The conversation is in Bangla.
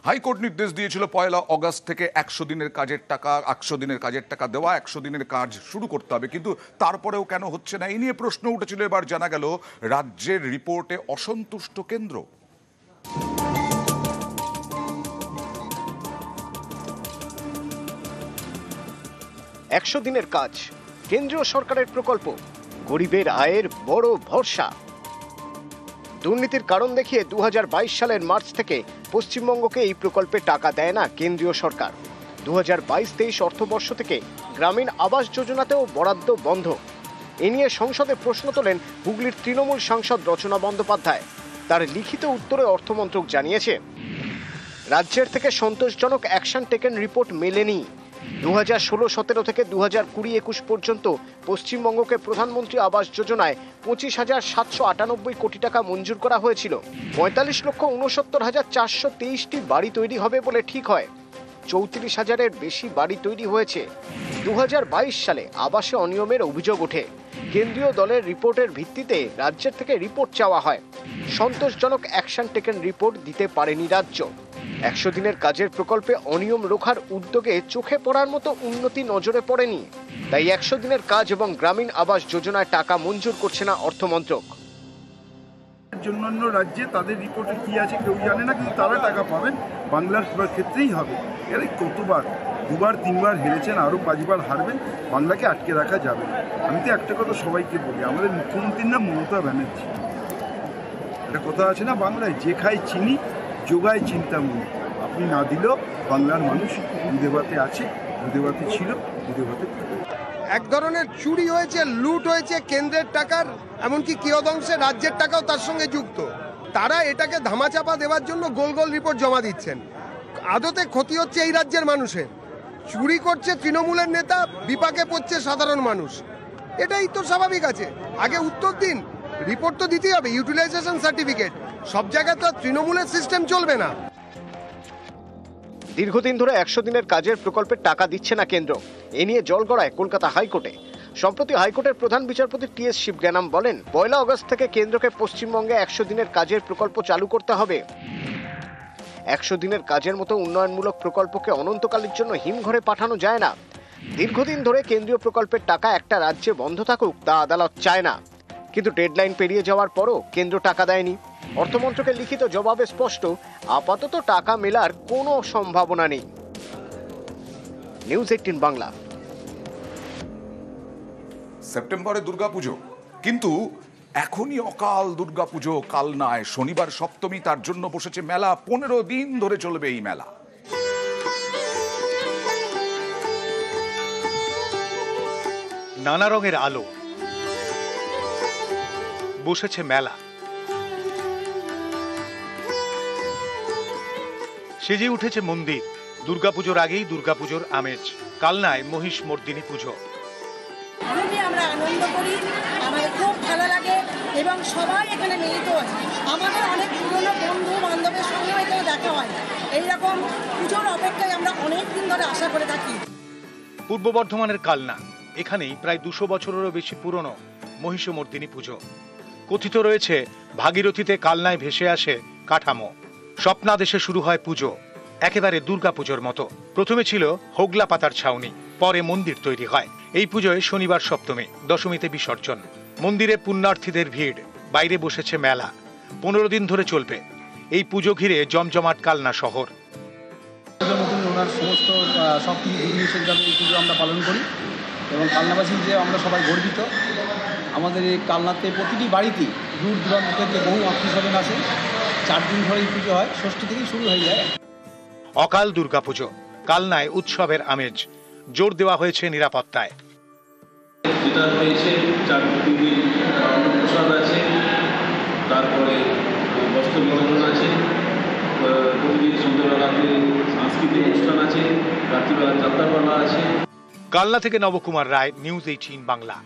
হাইকোর্ট নির্দেশ দিয়েছিল 1 অগস্ট থেকে 100 দিনের কাজের টাকা দেওয়া, 100 দিনের কাজ শুরু করতে হবে, কিন্তু তারপরেও কেন হচ্ছে না এই নিয়ে প্রশ্ন উঠেছিল। এবার জানা গেল রাজ্যের রিপোর্টে অসন্তুষ্ট কেন্দ্র। একশো দিনের কাজ কেন্দ্রীয় সরকারের প্রকল্প, গরিবের আয়ের বড় ভরসা। দুর্নীতির কারণ দেখিয়ে 2022 সালের মার্চ থেকে পশ্চিমবঙ্গকে এই প্রকল্পে টাকা দেয় না কেন্দ্রীয় সরকার। 2022-23 অর্থবর্ষ থেকে গ্রামীণ আবাস যোজনাতেও বরাদ্দ বন্ধ। এ নিয়ে সংসদে প্রশ্ন তোলেন হুগলির তৃণমূল সাংসদ রচনা বন্দ্যোপাধ্যায়। তার লিখিত উত্তরে অর্থমন্ত্রক জানিয়েছে, রাজ্যের থেকে সন্তোষজনক অ্যাকশন টেকেন রিপোর্ট মেলেনি। 2016-17 থেকে 2020-21 পর্যন্ত পশ্চিমবঙ্গকে প্রধানমন্ত্রী আবাস যোজনায় 25,798 কোটি টাকা মঞ্জুর করা হয়েছিল। 45,69,423টি বাড়ি তৈরি হবে বলে ঠিক হয়। 34,000-এর বেশি বাড়ি তৈরি হয়েছে। 2022 সালে আবাসে অনিয়মের অভিযোগ ওঠে। কেন্দ্রীয় দলের রিপোর্টের ভিত্তিতে রাজ্যের থেকে রিপোর্ট চাওয়া হয়। সন্তোষজনক অ্যাকশন টেকেন রিপোর্ট দিতে পারেনি রাজ্য। 100 দিনের কাজের প্রকল্পে অনিয়ম রোখার উদ্যোগে চোখে পড়ার মতো উন্নতি নজরে পড়েনি। তাই 100 দিনের কাজ এবং গ্রামীণ আবাস যোজনায় টাকা মঞ্জুর করছে না অর্থমন্ত্রক। অন্যান্য রাজ্যে তাদের রিপোর্টে কি আছে কেউ জানে না, কিন্তু তারা টাকা পাবেন। বাংলার ক্ষেত্রেই হবে। এর কতবার 2বার 3বার হেরেছেন, আরও 5বার হারবেন। বাংলাকে আটকে রাখা যাবে না। আমি তো একটা কথা সবাইকে বলি, আমাদের মুখ্যমন্ত্রীর নাম মমতা ব্যানার্জি। একটা কথা আছে না বাংলায়, যে খায় চিনি যোগায় চিন্তামণি। আপনি না দিলেও বাংলার মানুষ দুধে ভাতে আছে, দুধে ভাতে ছিল, দুধে ভাতে। এক ধরনের চুরি হয়েছে, লুট হয়েছে কেন্দ্রের টাকার, এমনকি কিয়দংশে রাজ্যের টাকাও তার সঙ্গে যুক্ত। তারা এটাকে ধামাচাপা দেওয়ার জন্য গোল গোল রিপোর্ট জমা দিচ্ছেন। আদতে ক্ষতি হচ্ছে এই রাজ্যের মানুষের। চুরি করছে তৃণমূলের নেতা, বিপাকে পড়ছে সাধারণ মানুষ। এটাই তো স্বাভাবিক আছে। আগে উত্তর দিন, রিপোর্ট তো দিতেই হবে, ইউটিলাইজেশন সার্টিফিকেট। সব জায়গায় তো তৃণমূলের সিস্টেম চলবে না। দীর্ঘদিন ধরে 100 দিনের কাজের প্রকল্পের টাকা দিচ্ছে না কেন্দ্র। এ নিয়ে জল গড়ায় কলকাতা হাইকোর্টে। সম্প্রতি হাইকোর্টের প্রধান বিচারপতি টি.এস. শিবজ্ঞানাম বলেন, 1 অগস্ট থেকে কেন্দ্রকে পশ্চিমবঙ্গে 100 দিনের কাজের প্রকল্প চালু করতে হবে। 100 দিনের কাজের মতো উন্নয়নমূলক প্রকল্পকে অনন্তকালের জন্য হিমঘরে পাঠানো যায় না। দীর্ঘদিন ধরে কেন্দ্রীয় প্রকল্পের টাকা একটা রাজ্যে বন্ধ থাকুক, তা আদালত চায় না। কিন্তু ডেডলাইন পেরিয়ে যাওয়ার পরও কেন্দ্র টাকা দেয়নি। অর্থমন্ত্রকের লিখিত জবাবে স্পষ্ট, আপাতত টাকা মেলার কোনো সম্ভাবনা নেই। নিউজ 18 বাংলা। সেপ্টেম্বরে দুর্গাপুজো, কিন্তু এখনই অকাল দুর্গাপুজো কালনায়। শনিবার সপ্তমী, তার জন্য বসেছে মেলা। 15 দিন ধরে চলবে এই মেলা। নানা রঙের আলো, বসেছে মেলা। সেজে উঠেছে মন্দির। দুর্গাপুজোর আগেই দুর্গাপুজোর আমেজ। কালনায় মহিষ মর্দিনী পুজো। খুবই আমরা আনন্দ করি, আমাদের খুব ভালো লাগে এবং সবাই এখানে মিলিত হয়। আমাদের অনেক পুরনো বন্ধু বান্ধবের সঙ্গেও এখানে দেখা হয়। এইরকম পুজোর অপেক্ষায় আমরা অনেক দিন ধরে আশা করে থাকি। পূর্ব বর্ধমানের কালনা, এখানেই প্রায় 200 বছরেরও বেশি পুরনো মহিষমর্দিনী পুজো। কথিত রয়েছে, ভাগীরথীতে কালনায় ভেসে আসে কাঠামো। স্বপ্নাদেশে শুরু হয় পুজো, একেবারে দুর্গাপুজোর মতো। প্রথমে ছিল হোগলা পাতার ছাউনি, পরে মন্দির তৈরি হয়। এই পুজোয় শনিবার সপ্তমী, দশমীতে বিসর্জন। মন্দিরে পুণ্যার্থীদের ভিড়, বাইরে বসেছে মেলা। 15 দিন ধরে চলবে এই পুজো ঘিরে জমজমাট কালনা শহর। ওনার সমস্ত সব কিছু নির্দেশের জন্য এই পুজো আমরা পালন করি এবং কালনাবাসী যে আমরা সবাই গর্বিত। আমাদের এই কালনাতে প্রতিটি বাড়িতেই দূর দূরান্ত থেকে বহু আত্মীয়স্বজন আসে। 4 দিন ধরে এই পুজো হয়, ষষ্ঠী থেকেই শুরু হয়ে যায়। অকাল দুর্গাপুজো, কালনায় উৎসবের আমেজ। জোর দেওয়া হয়েছে নিরাপত্তায়। যেটা হয়েছে 4 দিন প্রসাদ আছে, তারপরে বস্ত্র বিতরণ আছে, প্রতিদিন সন্ধ্যাবেলাতে সাংস্কৃতিক অনুষ্ঠান আছে, রাত্রিবেলা যাত্রাপালা আছে। কালনা থেকে নবকুমার রায়, নিউজ 18 বাংলা।